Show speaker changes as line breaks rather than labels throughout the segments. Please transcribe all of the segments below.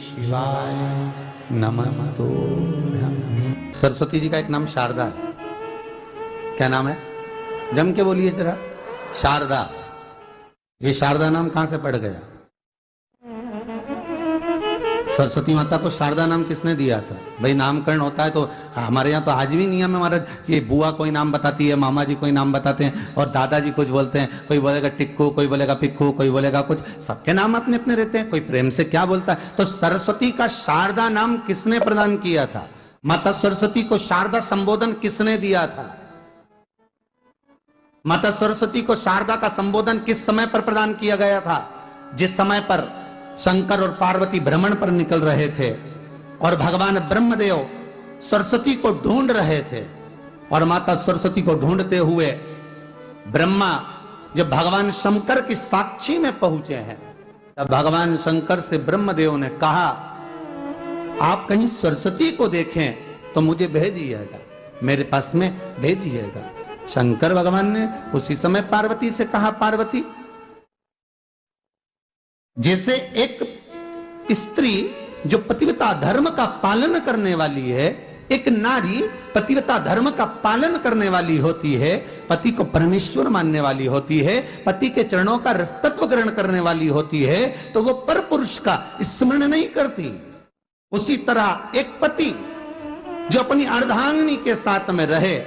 शिवाय नमस्तो। सरस्वती जी का एक नाम शारदा है। क्या नाम है? जम के बोलिए जरा। शारदा। ये शारदा नाम कहां से पड़ गया? सरस्वती माता को शारदा नाम किसने दिया था? भाई नामकरण होता है तो हमारे यहाँ तो आज भी नियम है महाराज, ये बुआ कोई नाम बताती है, मामा जी कोई नाम बताते हैं और दादाजी कुछ बोलते हैं, कोई बोलेगा टिक्कू, कोई बोलेगा पिक्कू, कोई बोलेगा कुछ, सबके नाम अपने अपने रहते हैं, कोई प्रेम से क्या बोलता है। तो सरस्वती का शारदा नाम किसने प्रदान किया था? माता सरस्वती को शारदा संबोधन किसने दिया था? माता सरस्वती को शारदा का संबोधन किस समय पर प्रदान किया गया था? जिस समय पर शंकर और पार्वती भ्रमण पर निकल रहे थे और भगवान ब्रह्मदेव सरस्वती को ढूंढ रहे थे, और माता सरस्वती को ढूंढते हुए ब्रह्मा जब भगवान शंकर की साक्षी में पहुंचे हैं, तब भगवान शंकर से ब्रह्मदेव ने कहा, आप कहीं सरस्वती को देखें तो मुझे भेजिएगा, मेरे पास में भेजिएगा। शंकर भगवान ने उसी समय पार्वती से कहा, पार्वती, जैसे एक स्त्री जो पतिव्रता धर्म का पालन करने वाली है, एक नारी पतिव्रता धर्म का पालन करने वाली होती है, पति को परमेश्वर मानने वाली होती है, पति के चरणों का रसतत्व ग्रहण करने वाली होती है, तो वो पर पुरुष का स्मरण नहीं करती। उसी तरह एक पति जो अपनी अर्धांगिनी के साथ में रहे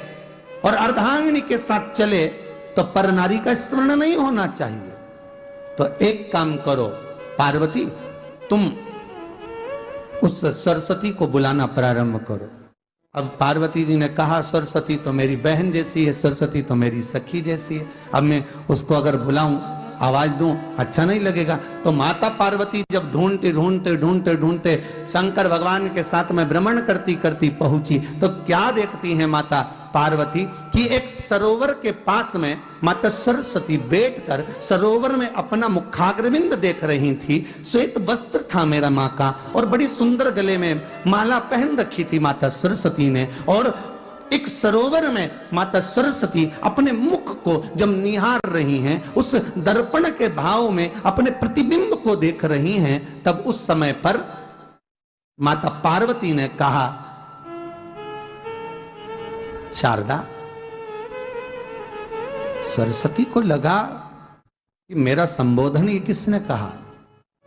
और अर्धांगिनी के साथ चले, तो पर नारी का स्मरण नहीं होना चाहिए। तो एक काम करो पार्वती, तुम उस सरस्वती को बुलाना प्रारंभ करो। अब पार्वती जी ने कहा, सरस्वती तो मेरी बहन जैसी है, सरस्वती तो मेरी सखी जैसी है, अब मैं उसको अगर बुलाऊं, आवाज दूं, अच्छा नहीं लगेगा। तो माता पार्वती जब ढूंढते ढूंढते ढूंढते ढूंढते शंकर भगवान के साथ में भ्रमण करती करती पहुंची, तो क्या देखती हैं माता पार्वती कि एक सरोवर के पास में माता सरस्वती बैठकर सरोवर में अपना मुखाग्रविंद देख रही थी। श्वेत वस्त्र था मेरा माँ का, और बड़ी सुंदर गले में माला पहन रखी थी माता सरस्वती ने, और एक सरोवर में माता सरस्वती अपने मुख को जब निहार रही हैं, उस दर्पण के भाव में अपने प्रतिबिंब को देख रही हैं, तब उस समय पर माता पार्वती ने कहा, शारदा, सरस्वती को लगा कि मेरा संबोधन ये किसने कहा।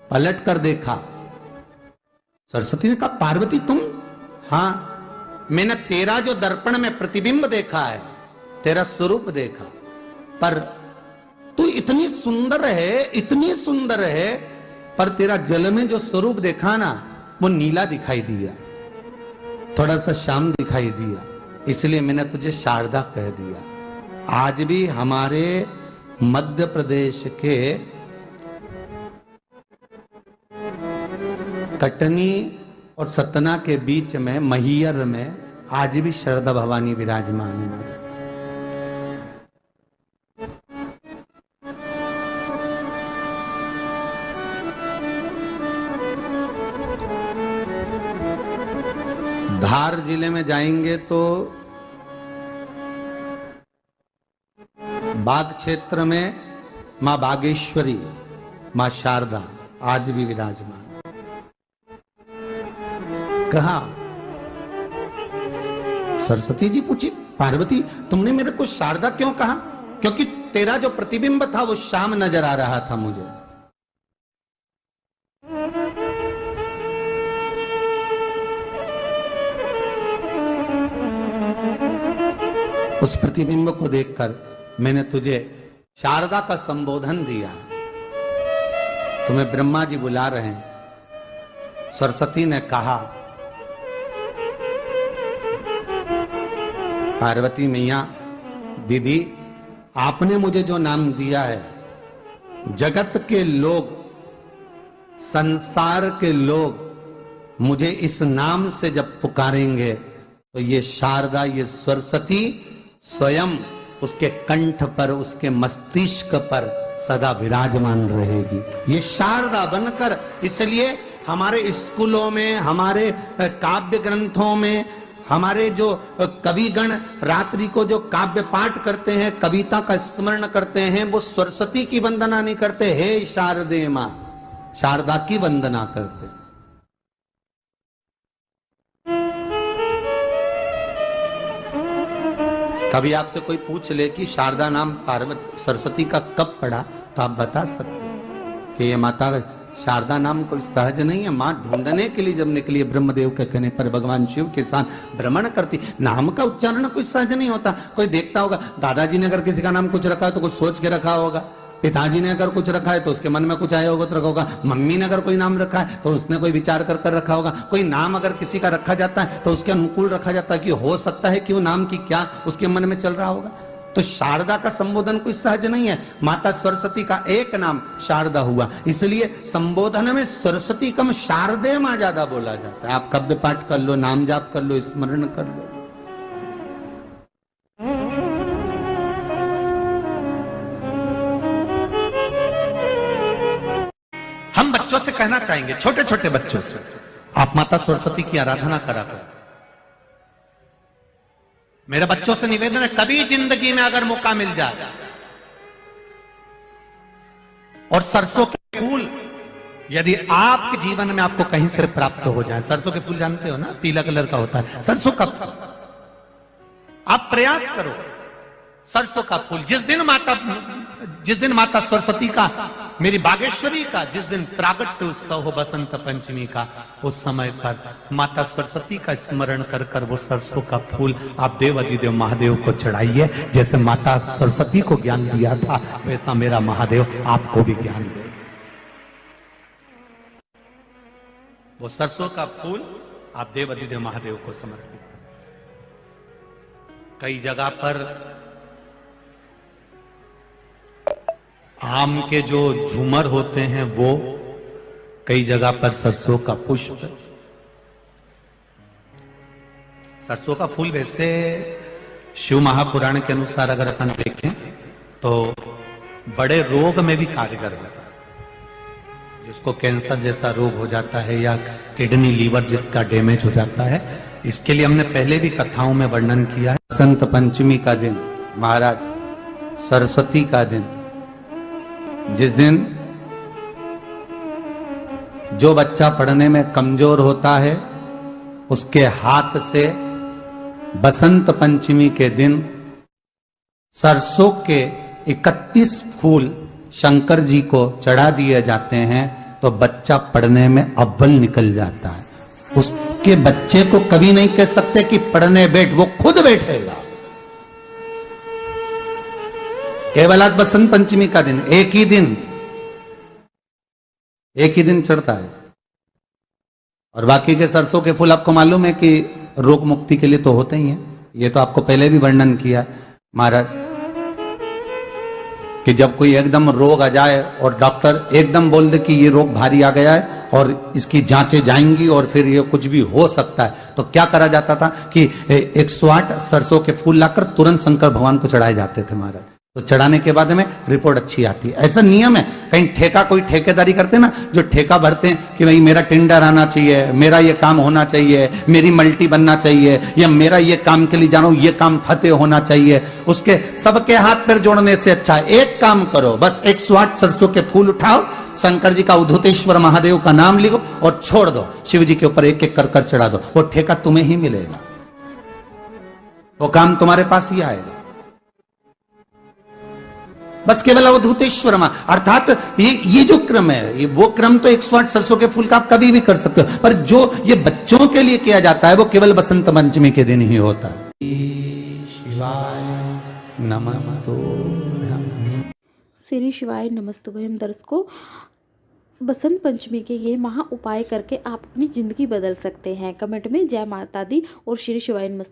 पलट कर देखा, सरस्वती ने कहा, पार्वती तुम? हाँ, मैंने तेरा जो दर्पण में प्रतिबिंब देखा है, तेरा स्वरूप देखा, पर तू इतनी सुंदर है, इतनी सुंदर है, पर तेरा जल में जो स्वरूप देखा ना, वो नीला दिखाई दिया, थोड़ा सा श्याम दिखाई दिया, इसलिए मैंने तुझे शारदा कह दिया। आज भी हमारे मध्य प्रदेश के कटनी और सतना के बीच में महियर में आज भी शारदा भवानी विराजमान है। धार जिले में जाएंगे तो बाग क्षेत्र में मां बागेश्वरी, मां शारदा आज भी विराजमान। कहा, सरस्वती जी पूछी, पार्वती तुमने मेरे को शारदा क्यों कहा? क्योंकि तेरा जो प्रतिबिंब था वो श्याम नजर आ रहा था मुझे। उस प्रतिबिंब को देखकर मैंने तुझे शारदा का संबोधन दिया। तुम्हें ब्रह्मा जी बुला रहे हैं। सरस्वती ने कहा, पार्वती मैया, दीदी, आपने मुझे जो नाम दिया है, जगत के लोग, संसार के लोग मुझे इस नाम से जब पुकारेंगे, तो ये शारदा, ये सरस्वती स्वयं उसके कंठ पर, उसके मस्तिष्क पर सदा विराजमान रहेगी, ये शारदा बनकर। इसलिए हमारे स्कूलों में, हमारे काव्य ग्रंथों में, हमारे जो कविगण रात्रि को जो काव्य पाठ करते हैं, कविता का स्मरण करते हैं, वो सरस्वती की वंदना नहीं करते, हे शारदे मां, शारदा की वंदना करते। कभी आपसे कोई पूछ ले कि शारदा नाम पार्वती सरस्वती का कब पड़ा, तो आप बता सकते हैं कि ये माता शारदा नाम कोई सहज नहीं है। मां ढूंढने के लिए जब निकली, ब्रह्मदेव के कहने पर भगवान शिव के साथ भ्रमण करती। नाम का उच्चारण कोई सहज नहीं होता। कोई देखता होगा, दादाजी ने अगर किसी का नाम कुछ रखा है तो कुछ सोच के रखा होगा, पिताजी ने अगर कुछ रखा है तो उसके मन में कुछ आया होगा तो रखा होगा, मम्मी ने अगर कोई नाम रखा है तो उसने कोई विचार कर कर रखा होगा। कोई नाम अगर किसी का रखा जाता है तो उसके अनुकूल रखा जाता है कि हो सकता है कि वो नाम की क्या उसके मन में चल रहा होगा। तो शारदा का संबोधन कोई सहज नहीं है। माता सरस्वती का एक नाम शारदा हुआ, इसलिए संबोधन में सरस्वती कम शारदे मां ज्यादा बोला जाता है। आप काव्य पाठ कर लो, नाम जाप कर लो, स्मरण कर लो। हम बच्चों से कहना चाहेंगे, छोटे छोटे बच्चों से, आप माता सरस्वती की आराधना करा करो। मेरे बच्चों से निवेदन है, कभी जिंदगी में अगर मौका मिल जाए और सरसों के फूल यदि आपके जीवन में आपको कहीं से प्राप्त हो जाए, सरसों के फूल जानते हो ना, पीला कलर का होता है सरसों का फूल, आप प्रयास करो सरसों का फूल। जिस दिन माता सरस्वती का, मेरी बागेश्वरी का जिस दिन प्रागट्य उत्सव हो बसंत पंचमी का, उस समय पर माता सरस्वती का स्मरण कर कर वो सरसों का फूल आप देव अधिदेव महादेव को चढ़ाइए। जैसे माता सरस्वती को ज्ञान दिया था, वैसा मेरा महादेव आपको भी ज्ञान दे। वो सरसों का फूल आप देव अधिदेव महादेव को समर्पित। कई जगह पर आम के जो झूमर होते हैं वो, कई जगह पर सरसों का पुष्प, सरसों का फूल वैसे शिव महापुराण के अनुसार अगर अपन देखें तो बड़े रोग में भी कारगर होता है। जिसको कैंसर जैसा रोग हो जाता है या किडनी लीवर जिसका डैमेज हो जाता है, इसके लिए हमने पहले भी कथाओं में वर्णन किया है। बसंत पंचमी का दिन, महाराज सरस्वती का दिन, जिस दिन जो बच्चा पढ़ने में कमजोर होता है उसके हाथ से बसंत पंचमी के दिन सरसों के 31 फूल शंकर जी को चढ़ा दिए जाते हैं, तो बच्चा पढ़ने में अव्वल निकल जाता है। उसके बच्चे को कभी नहीं कह सकते कि पढ़ने बैठ, वो खुद बैठेगा। केवल आज बसंत पंचमी का दिन, एक ही दिन चढ़ता है, और बाकी के सरसों के फूल आपको मालूम है कि रोग मुक्ति के लिए तो होते ही हैं। ये तो आपको पहले भी वर्णन किया महाराज कि जब कोई एकदम रोग आ जाए और डॉक्टर एकदम बोल दे कि ये रोग भारी आ गया है और इसकी जांचें जाएंगी और फिर ये कुछ भी हो सकता है, तो क्या करा जाता था कि 108 सरसों के फूल लाकर तुरंत शंकर भगवान को चढ़ाए जाते थे महाराज। तो चढ़ाने के बाद में रिपोर्ट अच्छी आती है। ऐसा नियम है। कहीं ठेका, कोई ठेकेदारी करते हैं ना, जो ठेका भरते हैं कि भाई मेरा टेंडर आना चाहिए, मेरा ये काम होना चाहिए, मेरी मल्टी बनना चाहिए, या मेरा ये काम के लिए जा रहा हूं, ये काम फतेह होना चाहिए, उसके सबके हाथ पैर जोड़ने से अच्छा एक काम करो, बस 108 सरसों के फूल उठाओ, शंकर जी का उद्धतेश्वर महादेव का नाम लिखो और छोड़ दो, शिव जी के ऊपर एक एक कर कर चढ़ा दो, वो ठेका तुम्हें ही मिलेगा, वो काम तुम्हारे पास ही आएगा। बस केवल अवधूतेश्वर मां, अर्थात ये जो क्रम है, ये वो क्रम तो 108 सरसों के फूल का आप कभी भी कर सकते हो, पर जो ये बच्चों के लिए किया जाता है वो केवल बसंत पंचमी के दिन ही होता है। शिवाय नमस्तुभ्यं।
श्री शिवाय नमस्तुभ्यं। दर्शकों, बसंत पंचमी के ये महा उपाय करके आप अपनी ज़िंदगी बदल सकते हैं। कमेंट में जय माता दी और श्री शिवाय नमस्तुभ्यं।